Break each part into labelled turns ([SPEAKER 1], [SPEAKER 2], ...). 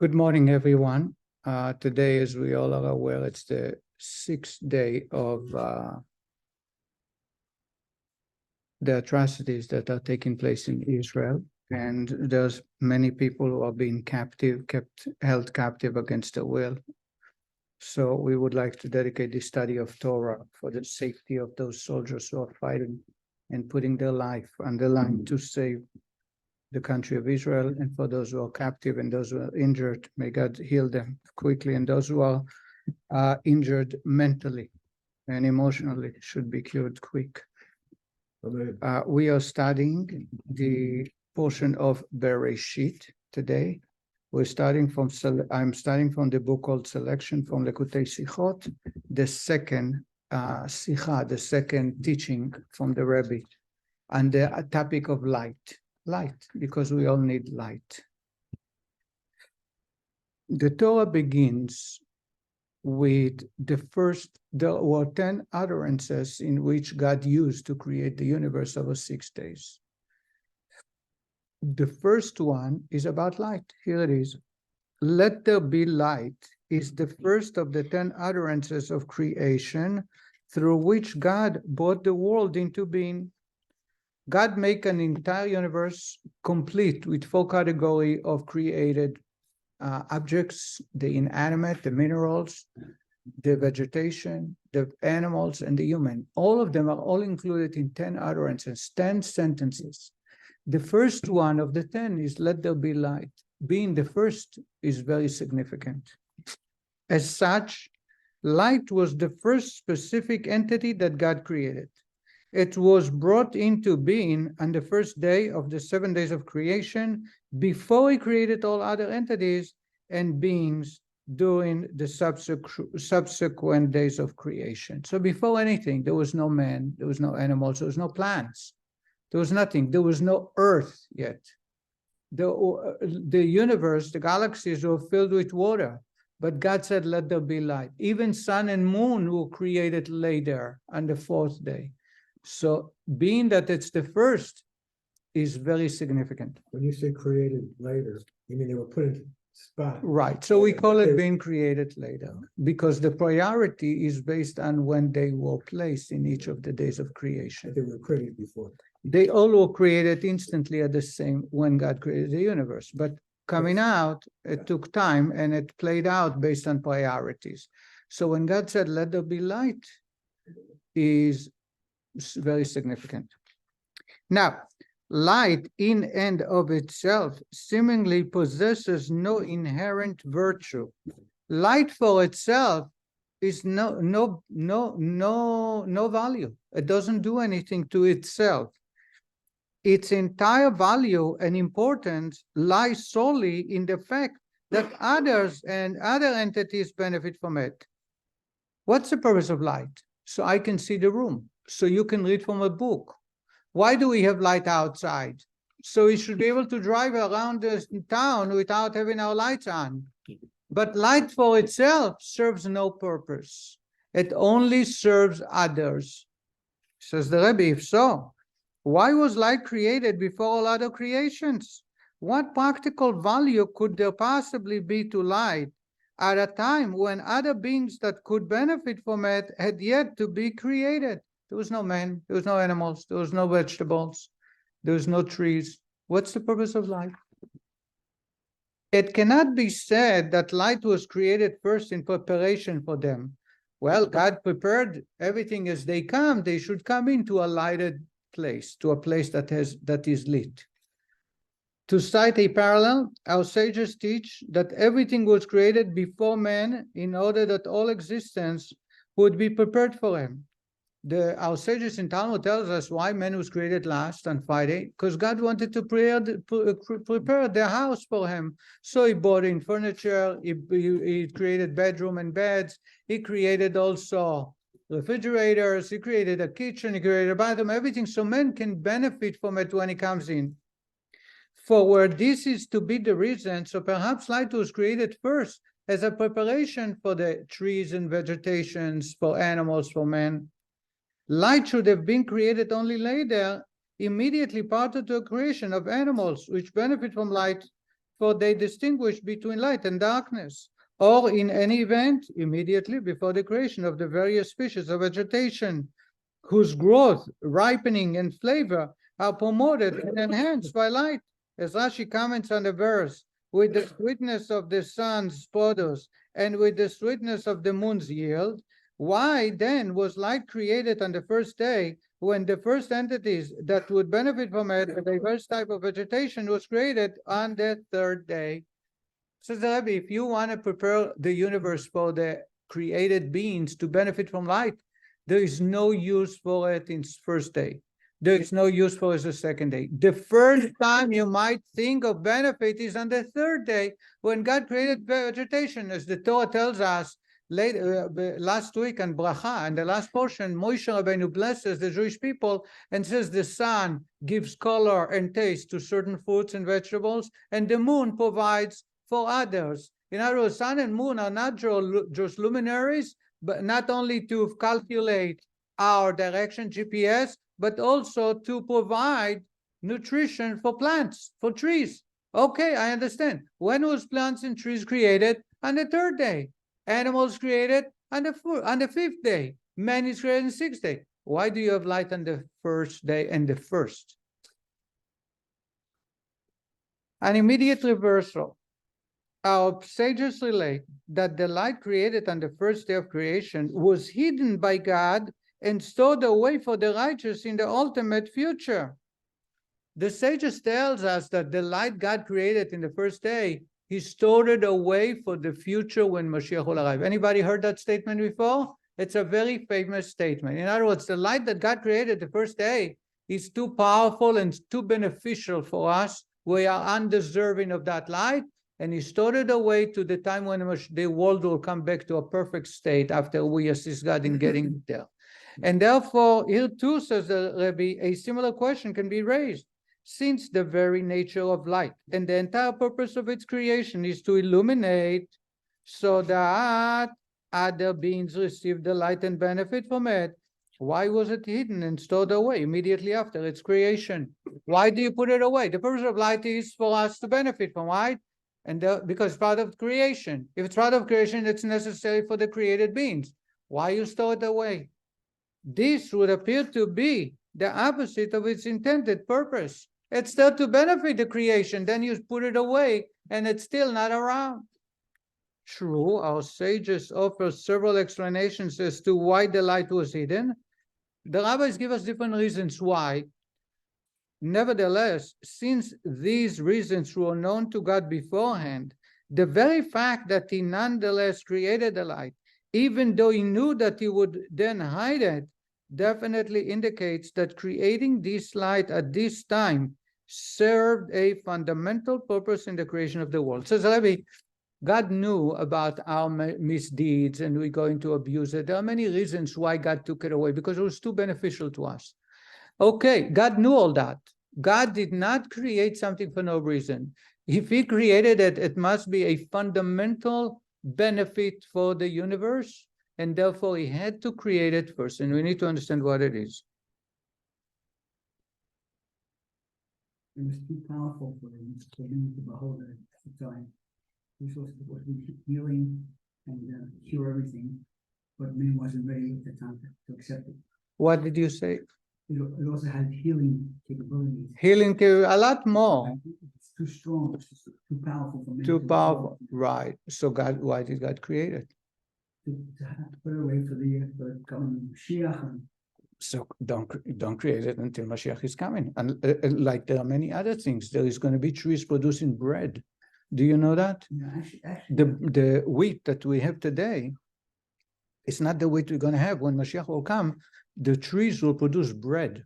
[SPEAKER 1] Good morning, everyone. Today, as we all are aware, it's the 6th day of the atrocities that are taking place in Israel. And there's many people who are being held captive against their will. So we would like to dedicate the study of Torah for the safety of those soldiers who are fighting and putting their life on the line to save the country of Israel, and for those who are captive and those who are injured, may God heal them quickly, and those who are injured mentally and emotionally should be cured quick. We are studying the portion of Bereshit today. I'm starting from the book called Selection from Likutei Sichos, the second Sicha, the second teaching from the Rebbe, and the topic of light, because we all need light. The Torah begins with there were 10 utterances in which God used to create the universe over 6 days. The first one is about light. Here it is. Let there be light is the first of the 10 utterances of creation through which God brought the world into being. God made an entire universe complete with 4 categories of created objects: the inanimate, the minerals, the vegetation, the animals, and the human. All of them are all included in 10 utterances, 10 sentences. The first one of the 10 is let there be light. Being the first is very significant. As such, light was the first specific entity that God created. It was brought into being on the first day of the 7 days of creation, before he created all other entities and beings during the subsequent days of creation. So before anything, there was no man, there was no animals, there was no plants, there was nothing, there was no earth yet. The universe, the galaxies were filled with water, but God said, let there be light. Even sun and moon were created later on the 4th day. So being that it's the first is very significant.
[SPEAKER 2] When you say created later, you mean they were put into spot?
[SPEAKER 1] Right. So we call it being created later because the priority is based on when they were placed in each of the days of creation.
[SPEAKER 2] They were created before.
[SPEAKER 1] They all were created instantly at the same when God created the universe. But coming out, it took time and it played out based on priorities. So when God said, let there be light, is very significant. Now, light in and of itself seemingly possesses no inherent virtue. Light for itself is no value. It doesn't do anything to itself. Its entire value and importance lies solely in the fact that others and other entities benefit from it. What's the purpose of light? So I can see the room. So you can read from a book. Why do we have light outside? So we should be able to drive around the town without having our lights on. But light for itself serves no purpose. It only serves others. Says the Rebbe, if so, why was light created before all other creations? What practical value could there possibly be to light at a time when other beings that could benefit from it had yet to be created? There was no man, there was no animals, there was no vegetables, there was no trees. What's the purpose of light? It cannot be said that light was created first in preparation for them. Well, God prepared everything as they come. They should come into a lighted place, to a place that is lit. To cite a parallel, our sages teach that everything was created before man in order that all existence would be prepared for him. Our sages in Talmud tells us why man was created last on Friday, because God wanted to prepare the house for him. So he brought in furniture, he created bedroom and beds, he created also refrigerators, he created a kitchen, he created a bathroom, everything, so man can benefit from it when he comes in. For where this is to be the reason, so perhaps light was created first as a preparation for the trees and vegetations, for animals, for man. Light should have been created only later, immediately part of the creation of animals which benefit from light, for they distinguished between light and darkness, or in any event, immediately before the creation of the various species of vegetation, whose growth, ripening, and flavor are promoted and enhanced by light. As Rashi comments on the verse, with the sweetness of the sun's produce and with the sweetness of the moon's yield, why then was light created on the first day, when the first entities that would benefit from it, a diverse type of vegetation, was created on the third day? Says the Rebbe, if you want to prepare the universe for the created beings to benefit from light, there is no use for it in first day. There is no use for it the second day. The first time you might think of benefit is on the third day, when God created vegetation, as the Torah tells us last week on Bracha, and the last portion, Moshe Rabbeinu blesses the Jewish people and says the sun gives color and taste to certain fruits and vegetables, and the moon provides for others. In other words, sun and moon are not just luminaries, but not only to calculate our direction, GPS, but also to provide nutrition for plants, for trees. Okay, I understand. When was plants and trees created? On the third day. Animals created on the fifth day. Man is created on the sixth day. Why do you have light on the first day and the first? An immediate reversal. Our sages relate that the light created on the first day of creation was hidden by God and stored away for the righteous in the ultimate future. The sages tells us that the light God created in the first day, he stored it away for the future when Mashiach will arrive. Anybody heard that statement before? It's a very famous statement. In other words, the light that God created the first day is too powerful and too beneficial for us. We are undeserving of that light, and he stored it away to the time when the world will come back to a perfect state after we assist God in getting it there. And therefore, here too, says the Rebbe, a similar question can be raised. Since the very nature of light and the entire purpose of its creation is to illuminate so that other beings receive the light and benefit from it, why was it hidden and stored away immediately after its creation? Why do you put it away? The purpose of light is for us to benefit from, right? And because it's part of creation. If it's part of creation, it's necessary for the created beings. Why you store it away? This would appear to be the opposite of its intended purpose. It's there to benefit the creation. Then you put it away and it's still not around. True, our sages offer several explanations as to why the light was hidden. The rabbis give us different reasons why. Nevertheless, since these reasons were known to God beforehand, the very fact that he nonetheless created the light, even though he knew that he would then hide it, definitely indicates that creating this light at this time served a fundamental purpose in the creation of the world. Says Rabbi, God knew about our misdeeds and we're going to abuse it. There are many reasons why God took it away, because it was too beneficial to us. Okay, God knew all that. God did not create something for no reason. If he created it, it must be a fundamental benefit for the universe, and therefore he had to create it first, and we need to understand what it is.
[SPEAKER 3] It was too powerful for him to behold it at the time. This was supposed to be healing and cure everything, but man wasn't ready at the time to accept it.
[SPEAKER 1] What did you say?
[SPEAKER 3] It also had healing capabilities.
[SPEAKER 1] Healing, a lot more.
[SPEAKER 3] It's too strong. It's just too powerful for man.
[SPEAKER 1] Too powerful, right? So God, why did God create it?
[SPEAKER 3] To put it away for the coming Mashiach.
[SPEAKER 1] So don't create it until Mashiach is coming. And like there are many other things, there is going to be trees producing bread. Do you know that?
[SPEAKER 3] Yeah, actually,
[SPEAKER 1] the wheat that we have today, it's not the wheat we're going to have when Mashiach will come. The trees will produce bread.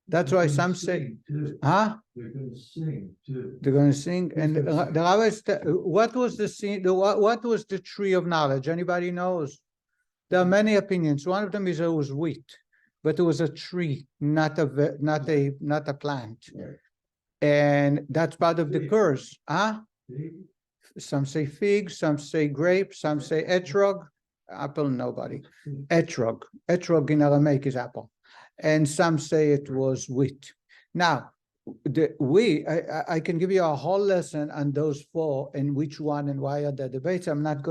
[SPEAKER 1] That's why some say, huh?
[SPEAKER 2] They're going to sing too.
[SPEAKER 1] They're going to sing. And the rabbis, what was what was the tree of knowledge? Anybody knows? There are many opinions. One of them is it was wheat, but it was a tree, not a plant.
[SPEAKER 2] Right.
[SPEAKER 1] And that's part of the curse. Huh?
[SPEAKER 2] Fig?
[SPEAKER 1] Some say fig, some say grape, some say etrog. Apple, nobody. Etrog. Etrog in Aramaic is apple. And some say it was wheat. Now, I can give you a whole lesson on those four and which one and why are the debates. We're not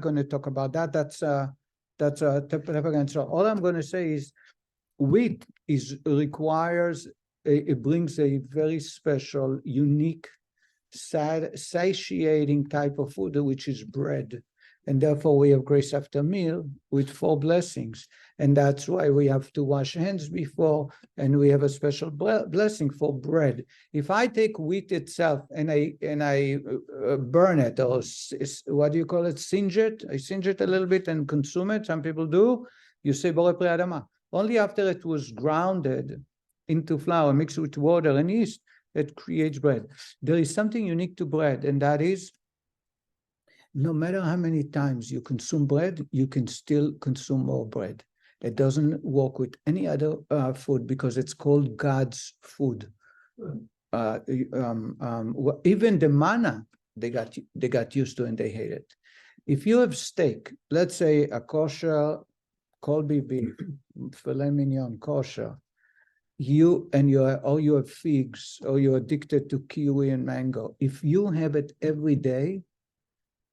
[SPEAKER 1] going to talk about that. That's a typical answer. All I'm going to say is wheat requires, it brings a very special, unique, satiating type of food, which is bread. And therefore we have grace after meal with 4 blessings. And that's why we have to wash hands before, and we have a special blessing for bread. If I take wheat itself and I burn it, or what do you call it, singe it? I singe it a little bit and consume it. Some people do. You say Borei Pri Adama. Only after it was grounded into flour, mixed with water and yeast, it creates bread. There is something unique to bread, and that is, no matter how many times you consume bread, you can still consume more bread. It doesn't work with any other food because it's called God's food. Even the manna, they got used to and they hate it. If you have steak, let's say a kosher Colby beef, filet mignon, kosher, you have figs, or you're addicted to kiwi and mango. If you have it every day,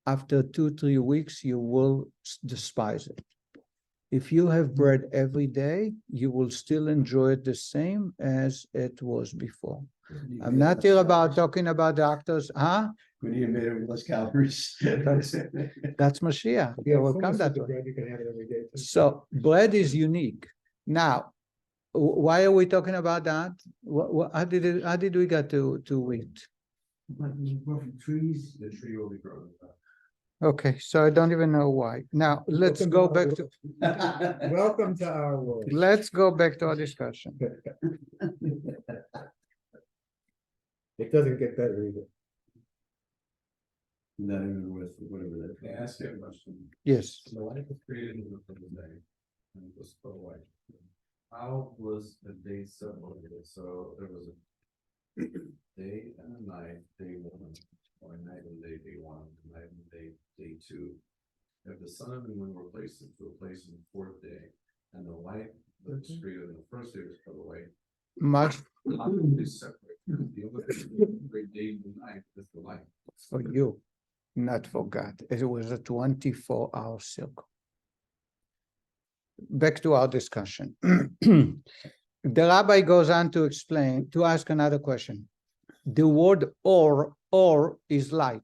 [SPEAKER 1] after 2-3 weeks, you will despise it. If you have bread every day, you will still enjoy it the same as it was before. I'm not here about talking about doctors, huh?
[SPEAKER 4] When you made it with less calories.
[SPEAKER 1] That's Mashiach. Yeah, we'll come that way.
[SPEAKER 2] bread, you can have it every day.
[SPEAKER 1] So bread is unique. Now, why are we talking about that? How did we get to wheat?
[SPEAKER 3] But we grow from trees.
[SPEAKER 4] The tree will be growing.
[SPEAKER 1] Okay, so I don't even know why. Now let's
[SPEAKER 2] Welcome
[SPEAKER 1] go
[SPEAKER 2] to
[SPEAKER 1] back
[SPEAKER 2] our
[SPEAKER 1] to
[SPEAKER 2] Welcome to our world.
[SPEAKER 1] let's go back to our discussion.
[SPEAKER 2] It doesn't get better either.
[SPEAKER 4] Not even with whatever that. Can I ask you a question?
[SPEAKER 1] Yes.
[SPEAKER 4] The light was created in the first day, and it was so white. How was the day separated? So there was a day and a night, day 1, or night and day 1, night and day 2. If the sun and the moon were placed into a place in the 4th day, and the light that was created in the first day was put away,
[SPEAKER 1] Much
[SPEAKER 4] how did they separate? The only day and night is the light.
[SPEAKER 1] for you, not for God. It was a 24-hour circle. Back to our discussion. The rabbi goes on to explain, to ask another question. The word or is light.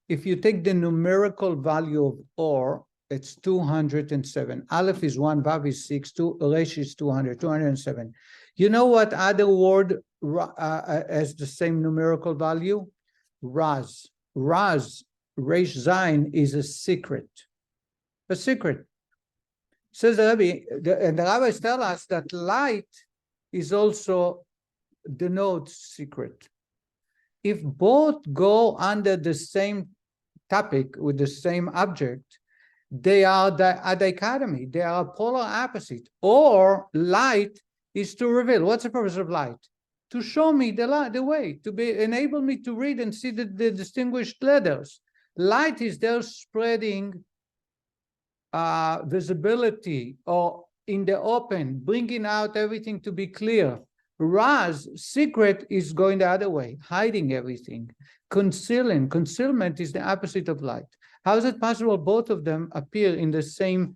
[SPEAKER 1] If you take the numerical value of or, it's 207. Aleph is 1, Vav is 6, Resh is 207. You know what other word has the same numerical value? Raz. Raz, Resh Zayin, is a secret. A secret. Says the Rabbi, and the rabbis tell us that light is also denotes secret. If both go under the same topic with the same object, they are a dichotomy. They are a polar opposite. Or light is to reveal. What's the purpose of light? To show me the way, to enable me to read and see the distinguished letters. Light is there spreading visibility, or in the open, bringing out everything to be clear. Raz, secret, is going the other way, hiding everything, concealing. Concealment is the opposite of light. How is it possible both of them appear in the same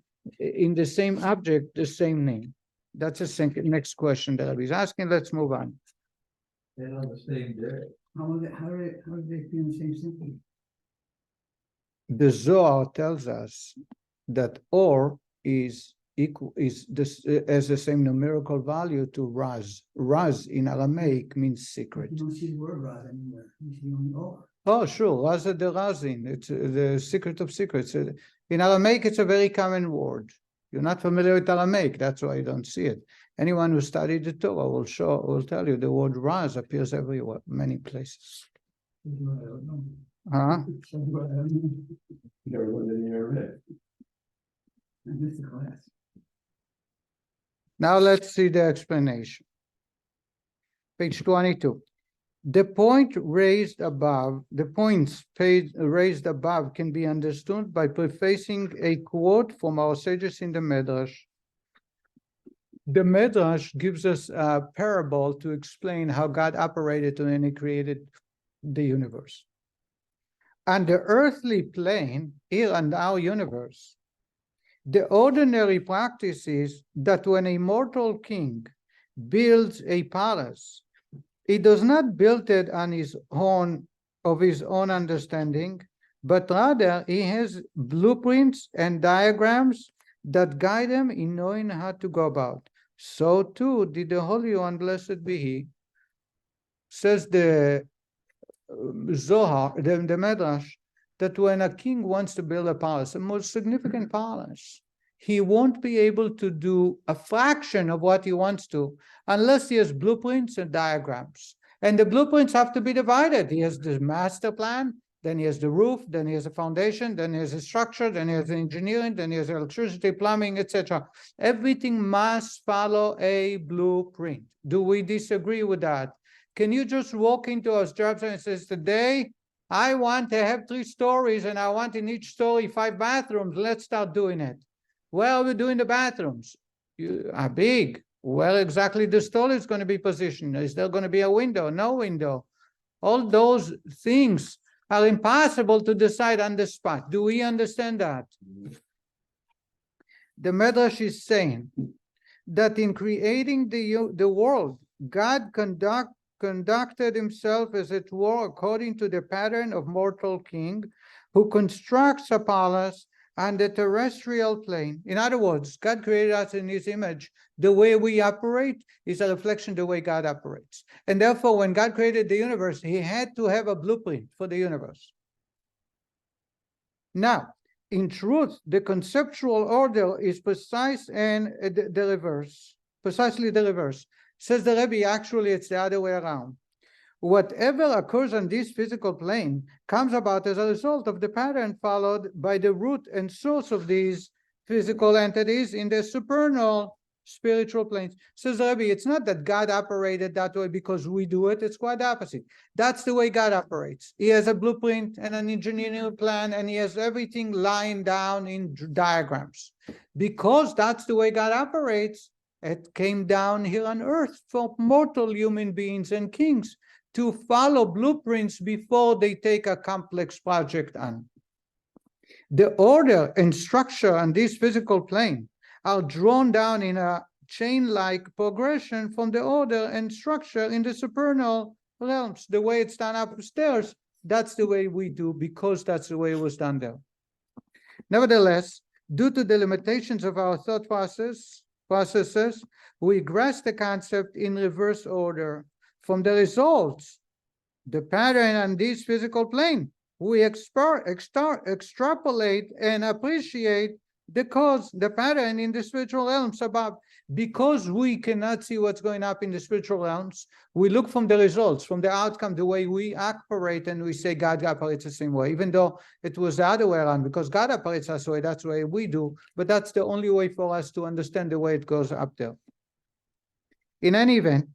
[SPEAKER 1] object, the same name? That's the next question that I was asking. Let's move on.
[SPEAKER 4] And on the same day.
[SPEAKER 3] How do they be in the same symbol?
[SPEAKER 1] The Zohar tells us that or is equal, has the same numerical value to Raz. Raz in Aramaic means secret.
[SPEAKER 3] You don't see the word Raz anywhere. You see only or.
[SPEAKER 1] Oh, sure, Raz the Razin. It's the secret of secrets. In Aramaic, it's a very common word. You're not familiar with Aramaic, that's why you don't see it. Anyone who studied the Torah will tell you the word Raz appears everywhere, many places. Huh?
[SPEAKER 4] Never went in your head.
[SPEAKER 3] I missed the class.
[SPEAKER 1] Now let's see the explanation. Page 22. The points raised above can be understood by prefacing a quote from our sages in the Midrash. The Midrash gives us a parable to explain how God operated when he created the universe. On the earthly plane, here in our universe, the ordinary practice is that when a mortal king builds a palace, he does not build it on his own understanding, but rather he has blueprints and diagrams that guide him in knowing how to go about. So too did the Holy One, blessed be he, says the Zohar, the Medrash, that when a king wants to build a palace, a most significant palace, he won't be able to do a fraction of what he wants to unless he has blueprints and diagrams. And the blueprints have to be divided. He has the master plan, then he has the roof, then he has a foundation, then he has a structure, then he has engineering, then he has electricity, plumbing, etc. Everything must follow a blueprint. Do we disagree with that? Can you just walk into a job site and say, today I want to have 3 stories and I want in each story 5 bathrooms. Let's start doing it. Where are we doing the bathrooms? You are big. Where exactly the story is going to be positioned? Is there going to be a window? No window. All those things are impossible to decide on the spot. Do we understand that? The Medrash is saying that in creating the world, God conducted himself, as it were, according to the pattern of mortal king, who constructs a palace on the terrestrial plane. In other words, God created us in his image. The way we operate is a reflection of the way God operates. And therefore, when God created the universe, he had to have a blueprint for the universe. Now, in truth, the conceptual order is precise and the reverse, precisely the reverse. Says the Rebbe, actually, it's the other way around. Whatever occurs on this physical plane comes about as a result of the pattern followed by the root and source of these physical entities in the supernal spiritual planes. Says the Rebbe, it's not that God operated that way because we do it, it's quite the opposite. That's the way God operates. He has a blueprint and an engineering plan, and he has everything lying down in diagrams. Because that's the way God operates, it came down here on earth for mortal human beings and kings to follow blueprints before they take a complex project on. The order and structure on this physical plane are drawn down in a chain-like progression from the order and structure in the supernal realms. The way it's done upstairs, that's the way we do, because that's the way it was done there. Nevertheless, due to the limitations of our thought processes, we grasp the concept in reverse order. From the results, the pattern on this physical plane, we extrapolate and appreciate the cause, the pattern in the spiritual realms above. Because we cannot see what's going up in the spiritual realms, we look from the results, from the outcome, the way we operate, and we say God operates the same way, even though it was the other way around, because God operates this way, that's the way we do, but that's the only way for us to understand the way it goes up there. In any event,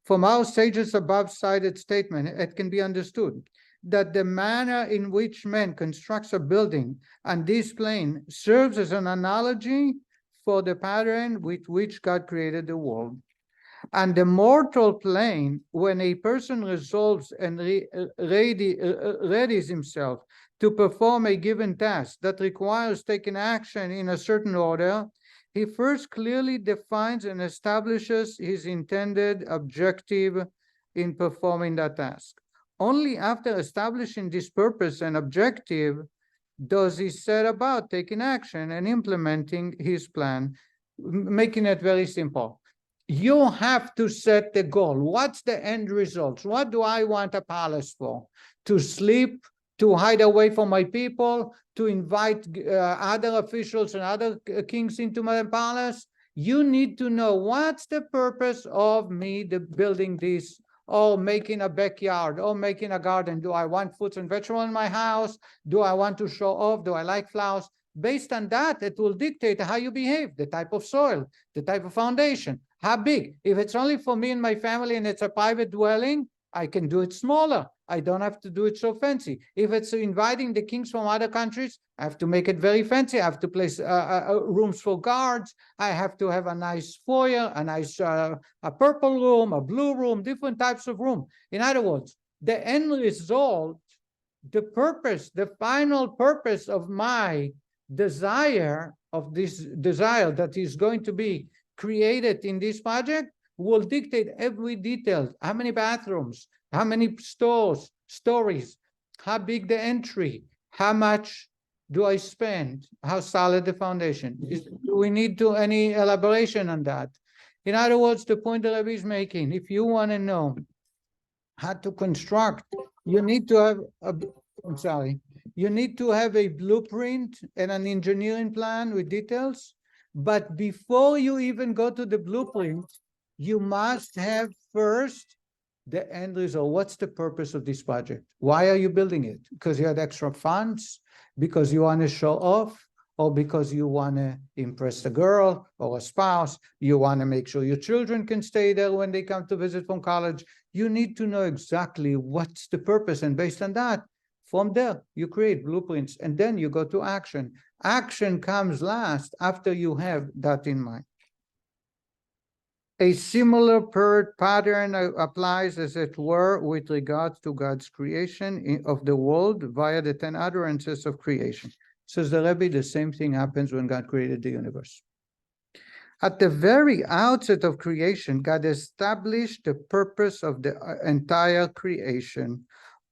[SPEAKER 1] from our sages above cited statement, it can be understood that the manner in which man constructs a building on this plane serves as an analogy for the pattern with which God created the world. On the mortal plane, when a person resolves and readies himself to perform a given task that requires taking action in a certain order, he first clearly defines and establishes his intended objective in performing that task. Only after establishing this purpose and objective does he set about taking action and implementing his plan, making it very simple. You have to set the goal. What's the end result? What do I want a palace for? To sleep, to hide away from my people, to invite other officials and other kings into my palace? You need to know what's the purpose of me building this, or making a backyard, or making a garden. Do I want fruits and vegetables in my house? Do I want to show off? Do I like flowers? Based on that, it will dictate how you behave, the type of soil, the type of foundation, how big. If it's only for me and my family and it's a private dwelling, I can do it smaller. I don't have to do it so fancy. If it's inviting the kings from other countries, I have to make it very fancy. I have to place rooms for guards. I have to have a nice foyer, a nice a purple room, a blue room, different types of room. In other words, the end result, the purpose, the final purpose of my desire, of this desire that is going to be created in this project, will dictate every detail. How many bathrooms, how many stories, how big the entry, how much do I spend, how solid the foundation. Do we need to any elaboration on that? In other words, the point that Rabbi is making, if you want to know how to construct, you need to have you need to have a blueprint and an engineering plan with details. But before you even go to the blueprint, you must have first the end result. What's the purpose of this project? Why are you building it? Because you had extra funds, because you want to show off, or because you want to impress a girl or a spouse, you want to make sure your children can stay there when they come to visit from college. You need to know exactly what's the purpose, and based on that, from there, you create blueprints, and then you go to action. Action comes last after you have that in mind. A similar pattern applies, as it were, with regards to God's creation of the world via the 10 utterances of creation. Says the Rebbe, the same thing happens when God created the universe. At the very outset of creation, God established the purpose of the entire creation.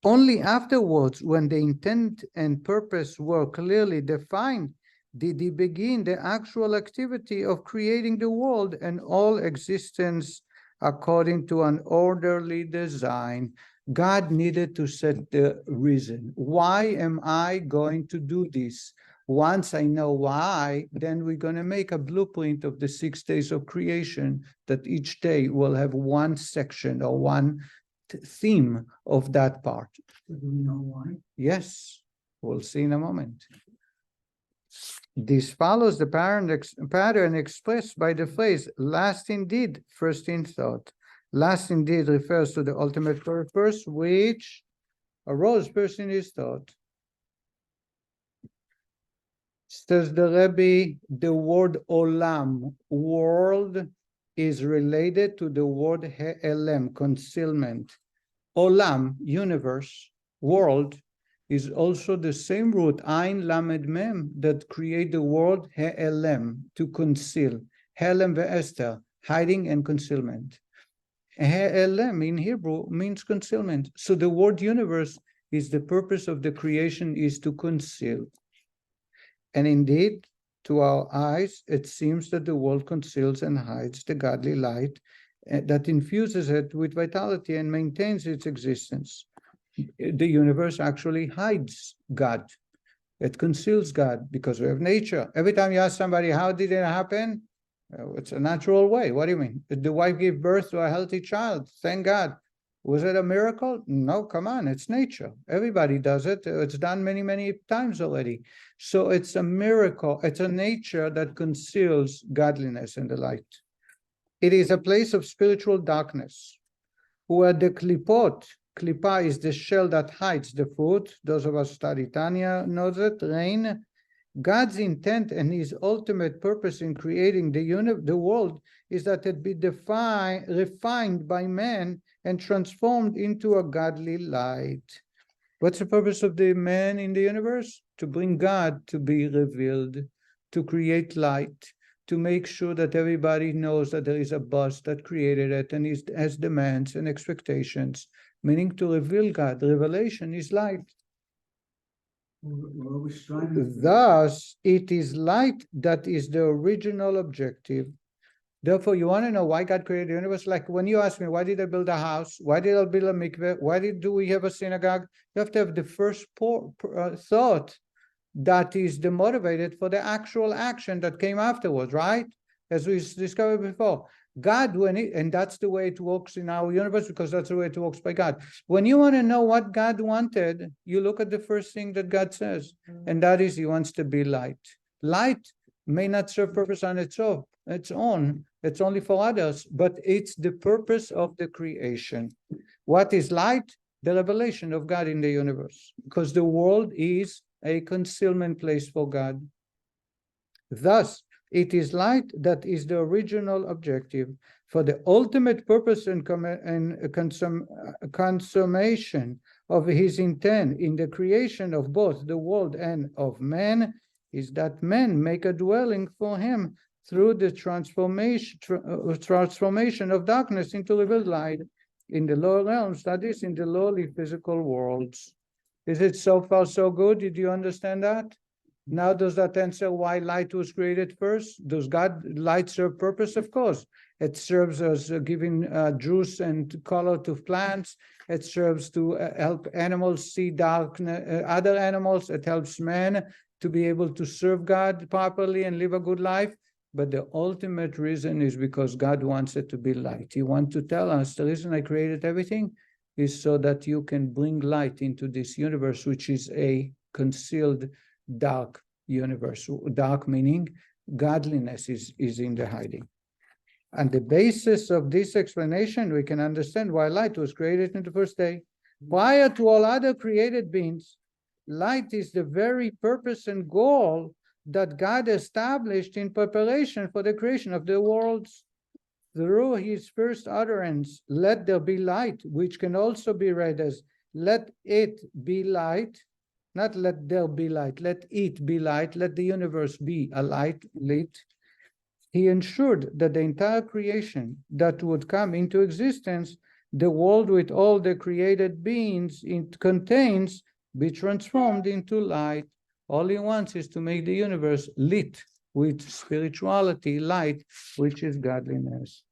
[SPEAKER 1] Only afterwards, when the intent and purpose were clearly defined, did he begin the actual activity of creating the world and all existence according to an orderly design. God needed to set the reason. Why am I going to do this? Once I know why, then we're going to make a blueprint of the 6 days of creation, that each day will have one section or one theme of that part.
[SPEAKER 3] Do we know why?
[SPEAKER 1] Yes, we'll see in a moment. This follows the pattern expressed by the phrase, last indeed, first in thought. Last indeed refers to the ultimate purpose, which arose first in his thought. Says the Rebbe, the word olam, world, is related to the word he'elem, concealment. Olam, universe, world, is also the same root, Ain Lamed Mem, that create the word he'elem, to conceal. Helem ve'ester, hiding and concealment. He'elem in Hebrew means concealment. So the word universe is the purpose of the creation is to conceal. And indeed, to our eyes, it seems that the world conceals and hides the godly light that infuses it with vitality and maintains its existence. The universe actually hides God. It conceals God because we have nature. Every time you ask somebody, how did it happen? It's a natural way. What do you mean? Did the wife give birth to a healthy child? Thank God. Was it a miracle? No, come on, it's nature. Everybody does it. It's done many, many times already. So it's a miracle. It's a nature that conceals godliness and the light. It is a place of spiritual darkness, where the klipot, klipa is the shell that hides the fruit. Those of us study Tanya knows it, rain. God's intent and his ultimate purpose in creating the world is that it be refined by man and transformed into a godly light. What's the purpose of the man in the universe? To bring God to be revealed, to create light, to make sure that everybody knows that there is a boss that created it and has demands and expectations, meaning to reveal God. Revelation is light.
[SPEAKER 3] We're always striving.
[SPEAKER 1] Thus, it is light that is the original objective. Therefore, you want to know why God created the universe? Like when you ask me, why did I build a house? Why did I build a mikveh? Why do we have a synagogue? You have to have the first thought that is the motivated for the actual action that came afterwards, right? As we discovered before. God, and that's the way it works in our universe, because that's the way it works by God. When you want to know what God wanted, you look at the first thing that God says, and that is he wants to be light. Light may not serve purpose on its own. It's only for others, but it's the purpose of the creation. What is light? the revelation of God in the universe, because the world is a concealment place for God. Thus, it is light that is the original objective. For the ultimate purpose and consummation of his intent in the creation of both the world and of man is that men make a dwelling for him through the transformation of darkness into revealed light in the lower realms, that is, in the lowly physical worlds. Is it so far so good? Did you understand that? Now, does that answer why light was created first? Does light serve purpose? Of course. It serves as giving juice and color to plants. It serves to help animals see darkness, other animals. It helps man to be able to serve God properly and live a good life. But the ultimate reason is because God wants it to be light. He wants to tell us the reason I created everything is so that you can bring light into this universe, which is a concealed dark universe. Dark meaning godliness is in the hiding. On the basis of this explanation, we can understand why light was created in the first day. Prior to all other created beings, light is the very purpose and goal that God established in preparation for the creation of the worlds. Through his first utterance, let there be light, which can also be read as let it be light. Not let there be light, let it be light, let the universe be a light lit. He ensured that the entire creation that would come into existence, the world with all the created beings it contains, be transformed into light. All he wants is to make the universe lit with spirituality, light, which is godliness.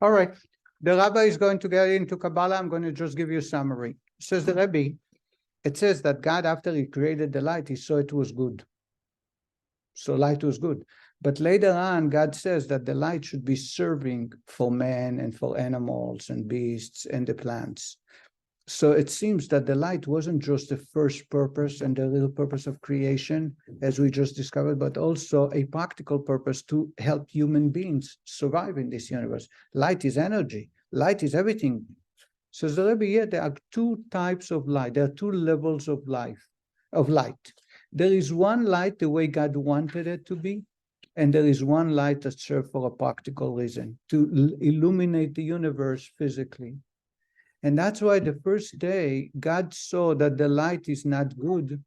[SPEAKER 1] All right, the Rabbi is going to get into Kabbalah. I'm going to just give you a summary. Says the Rebbe, it says that God, after he created the light, he saw it was good. So light was good. But later on, God says that the light should be serving for man and for animals and beasts and the plants. So it seems that the light wasn't just the first purpose and the real purpose of creation, as we just discovered, but also a practical purpose to help human beings survive in this universe. Light is energy. Light is everything. So the Rebbe, here, there are two types of light. There are two levels of light. There is one light the way God wanted it to be, and there is one light that serves for a practical reason, to illuminate the universe physically. And that's why the first day, God saw that the light is not good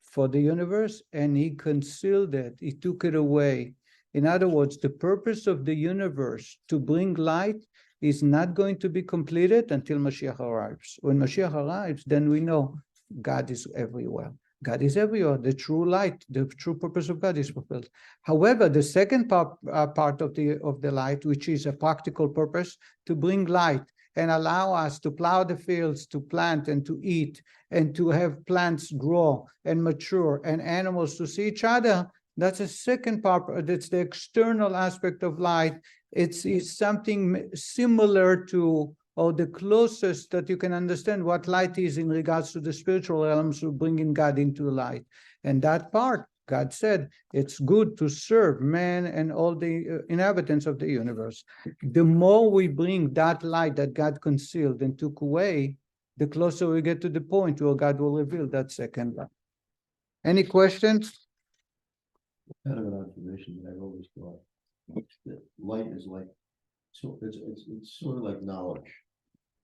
[SPEAKER 1] for the universe, and he concealed it. He took it away. In other words, the purpose of the universe to bring light is not going to be completed until Mashiach arrives. When Mashiach arrives, then we know God is everywhere. God is everywhere. The true light, the true purpose of God is fulfilled. However, the second part of the light, which is a practical purpose, to bring light and allow us to plow the fields, to plant and to eat, and to have plants grow and mature, and animals to see each other, that's a second part. That's the external aspect of light. It's something similar to, or the closest that you can understand what light is in regards to the spiritual realms of bringing God into light. And that part, God said, it's good to serve man and all the inhabitants of the universe. The more we bring that light that God concealed and took away, the closer we get to the point where God will reveal that second light. Any questions?
[SPEAKER 5] Kind of an observation that I've always thought, that light is like, so it's sort of like knowledge.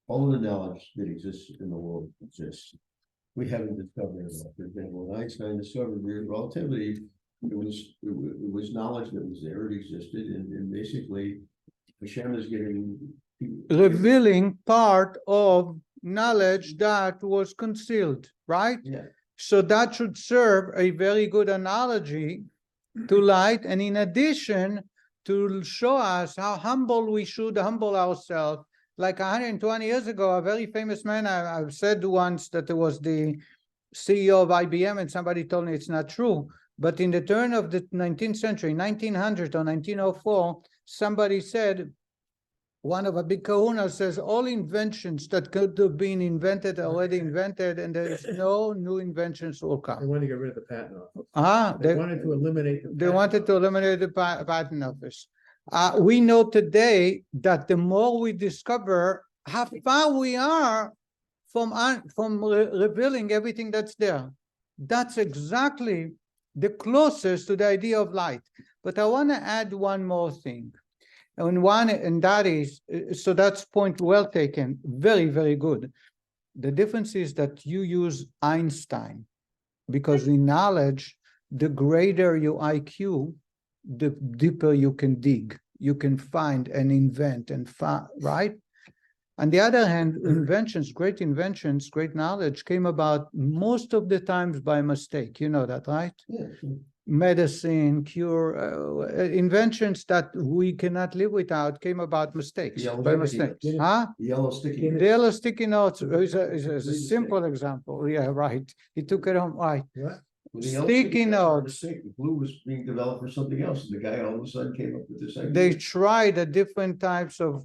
[SPEAKER 5] All of the knowledge that exists in the world exists. We haven't discovered it all. For example, when Einstein discovered relativity, it was knowledge that was there, it existed, and basically Hashem is getting
[SPEAKER 1] Revealing part of knowledge that was concealed, right?
[SPEAKER 5] Yeah.
[SPEAKER 1] So that should serve a very good analogy to light, and in addition, to show us how humble we should humble ourselves. Like 120 years ago, a very famous man, I've said once that it was the CEO of IBM, and somebody told me it's not true. But in the turn of the 19th century, 1900 or 1904, somebody said, one of a big kahuna says, all inventions that could have been invented are already invented, and there is no new inventions will
[SPEAKER 2] They
[SPEAKER 1] come.
[SPEAKER 2] wanted to get rid of the patent office. They wanted to eliminate. the
[SPEAKER 1] They
[SPEAKER 2] patent
[SPEAKER 1] wanted to
[SPEAKER 2] office.
[SPEAKER 1] eliminate the patent office. We know today that the more we discover how far we are from revealing everything that's there. That's exactly the closest to the idea of light. But I want to add one more thing. And that is, so that's point well taken, very, very good. The difference is that you use Einstein, because in knowledge, the greater your IQ, the deeper you can dig, you can find and invent and right? On the other hand, inventions, great knowledge came about most of the times by mistake. You know that, right?
[SPEAKER 5] Yeah, sure.
[SPEAKER 1] Medicine, cure, inventions that we cannot live without came about mistakes,
[SPEAKER 5] Yellow
[SPEAKER 1] by
[SPEAKER 5] sticky
[SPEAKER 1] mistakes.
[SPEAKER 5] notes.
[SPEAKER 1] Huh?
[SPEAKER 5] The yellow sticky.
[SPEAKER 1] The yellow sticky notes is a simple example. Yeah, right. He took it on, right.
[SPEAKER 2] What?
[SPEAKER 5] With the yellow
[SPEAKER 1] Sticky
[SPEAKER 5] that's our
[SPEAKER 1] notes.
[SPEAKER 5] mistake. The blue was being developed for something else, and the guy all of a sudden came up with this idea.
[SPEAKER 1] They tried the different types of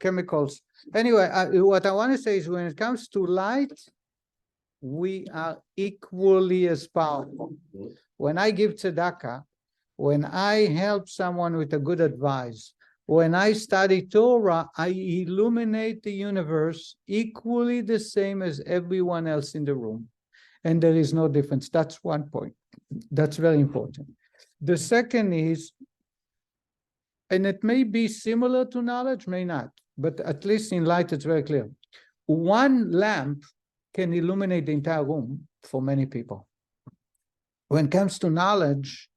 [SPEAKER 1] chemicals. Anyway, what I want to say is when it comes to light, we are equally as powerful. When I give tzedakah, when I help someone with a good advice, when I study Torah, I illuminate the universe equally the same as everyone else in the room. And there is no difference. That's one point. That's very important. The second is, and it may be similar to knowledge, may not, but at least in light, it's very clear. One lamp can illuminate the entire room for many people. When it comes to knowledge,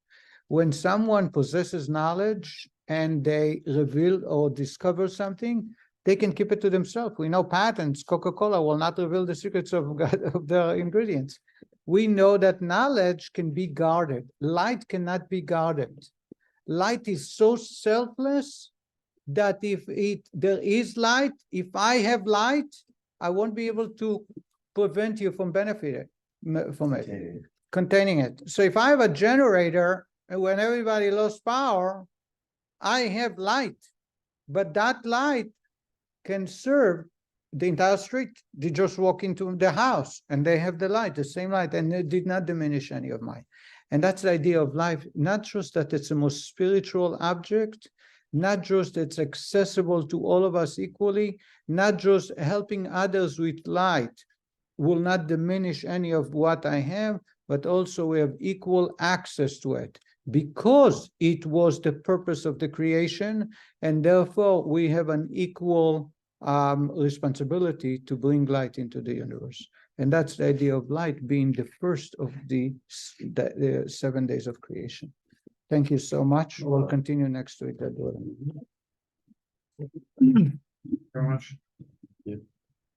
[SPEAKER 1] when someone possesses knowledge and they reveal or discover something, they can keep it to themselves. We know patents. Coca-Cola will not reveal the secrets of their ingredients. We know that knowledge can be guarded. Light cannot be guarded. Light is so selfless that if there is light, if I have light, I won't be able to prevent you from benefiting from it, containing it. So if I have a generator, and when everybody lost power, I have light, but that light can serve the entire street. They just walk into the house and they have the light, the same light, and it did not diminish any of mine. And that's the idea of life, not just that it's the most spiritual object, not just it's accessible to all of us equally, not just helping others with light will not diminish any of what I have, but also we have equal access to it because it was the purpose of the creation, and therefore we have an equal responsibility to bring light into the universe. And that's the idea of light being the first of the 7 days of creation. Thank you so much. We'll continue next week.
[SPEAKER 4] Very much.